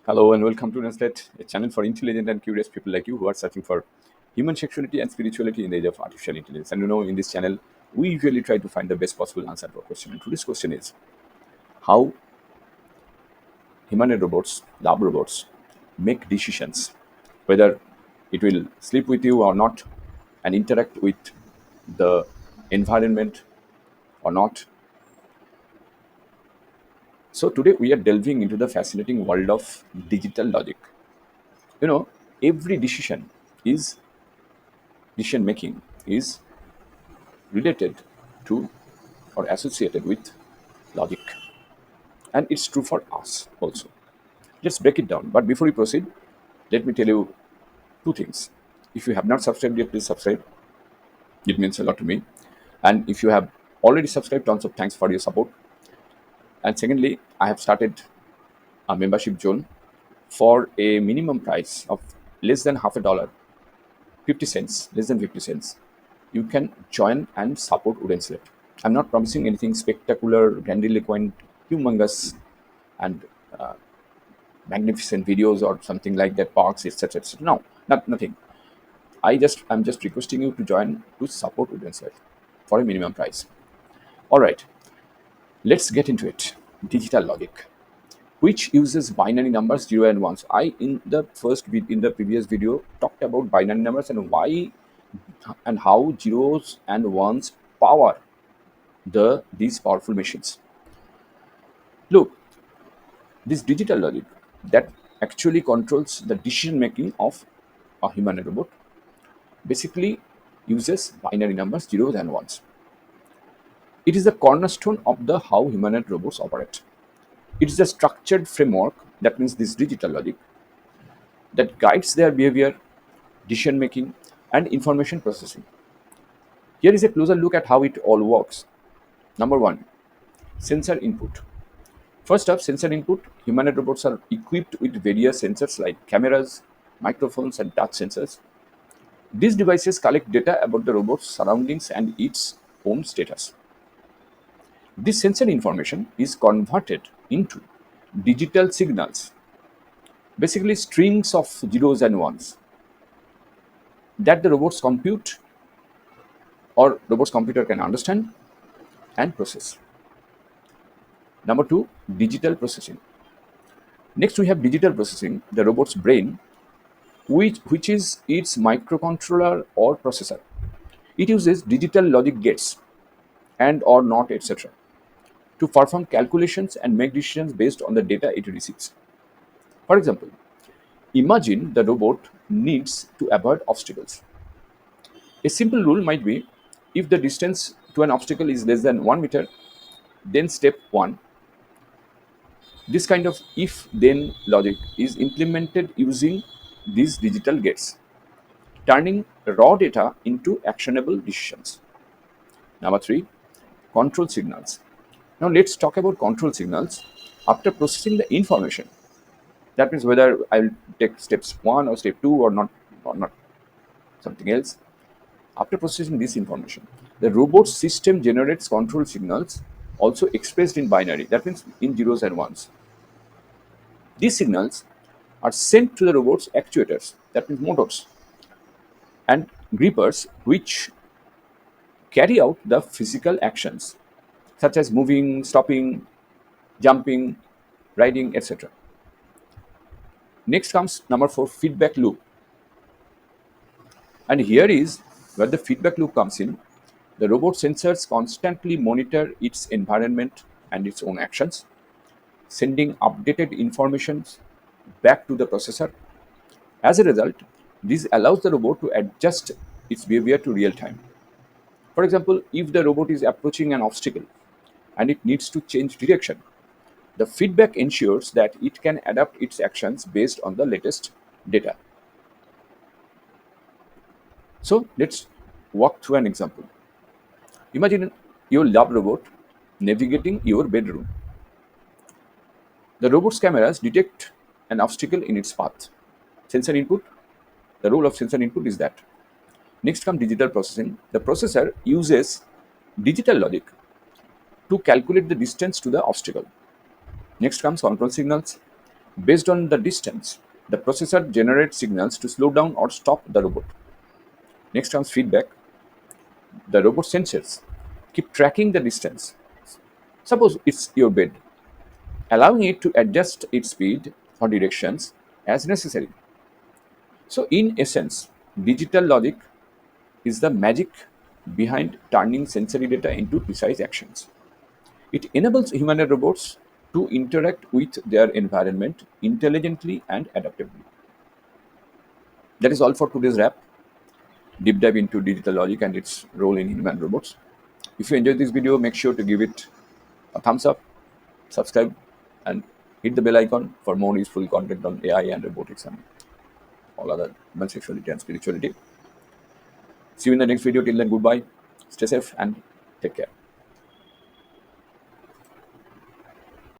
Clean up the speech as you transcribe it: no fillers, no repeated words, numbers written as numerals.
Hello and welcome to Neslet, a channel for intelligent and curious people like you who are searching for human sexuality and spirituality in the age of artificial intelligence. And in this channel, we usually try to find the best possible answer to a question. And today's question is how humanoid robots, lab robots, make decisions, whether it will sleep with you or not, and interact with the environment or not. So today we are delving into the fascinating world of digital logic. You know, every is decision making is related to or associated with logic, and it's true for us also. Let's break it down, but before we proceed, let me tell you two things. If you have not subscribed yet, please subscribe. It means a lot to me. And if you have already subscribed, tons of thanks for your support. And secondly, I have started a membership zone for a minimum price of less than half a dollar, 50 cents, less than 50 cents. You can join and support Wooden Slate. I'm not promising anything spectacular, grandiloquent, humongous, and magnificent videos or something like that, parks, etc. etc. No, nothing. I'm just requesting you to join to support Wooden Slate for a minimum price. All right, let's get into it. Digital logic, which uses binary numbers 0 and 1s. I in the previous video talked about binary numbers and why and how zeros and ones power these powerful machines. Look, this digital logic that actually controls the decision making of a human robot basically uses binary numbers, zeros and ones. It is the cornerstone of the how humanoid robots operate. It is a structured framework, that means this digital logic, that guides their behavior, decision making, and information processing. Here is a closer look at how it all works. Number one, sensor input. First up, sensor input. Humanoid robots are equipped with various sensors like cameras, microphones, and touch sensors. These devices collect data about the robot's surroundings and its home status. This sensor information is converted into digital signals, basically strings of zeros and ones, that the robot's compute or robot's computer can understand and process. Number two, digital processing. Next, we have digital processing, the robot's brain, which is its microcontroller or processor. It uses digital logic gates and or not, etc., to perform calculations and make decisions based on the data it receives. For example, imagine the robot needs to avoid obstacles. A simple rule might be, if the distance to an obstacle is less than 1 meter, then step 1. This kind of if then logic is implemented using these digital gates, turning raw data into actionable decisions. Number three, control signals. Now let's talk about control signals. After processing the information, that means whether I'll take steps 1 or step 2 or not something else. After processing this information, the robot system generates control signals, also expressed in binary, that means in zeros and ones. These signals are sent to the robot's actuators, that means motors, and grippers, which carry out the physical actions such as moving, stopping, jumping, riding, etc. Next comes number 4, feedback loop. And here is where the feedback loop comes in. The robot sensors constantly monitor its environment and its own actions, sending updated information back to the processor. As a result, this allows the robot to adjust its behavior to real time. For example, if the robot is approaching an obstacle and it needs to change direction, the feedback ensures that it can adapt its actions based on the latest data. So let's walk through an example. Imagine your lab robot navigating your bedroom. The robot's cameras detect an obstacle in its path. Sensor input, the role of sensor input is that. Next comes digital processing. The processor uses digital logic to calculate the distance to the obstacle. Next comes control signals. Based on the distance, the processor generates signals to slow down or stop the robot. Next comes feedback. The robot sensors keep tracking the distance. Suppose it's your bed, allowing it to adjust its speed or directions as necessary. So, in essence, digital logic is the magic behind turning sensory data into precise actions. It enables humanoid robots to interact with their environment intelligently and adaptively. That is all for today's wrap. Deep dive into digital logic and its role in human robots. If you enjoyed this video, make sure to give it a thumbs up, subscribe, and hit the bell icon for more useful content on AI and robotics and all other human sexuality and spirituality. See you in the next video. Till then, goodbye. Stay safe and take care.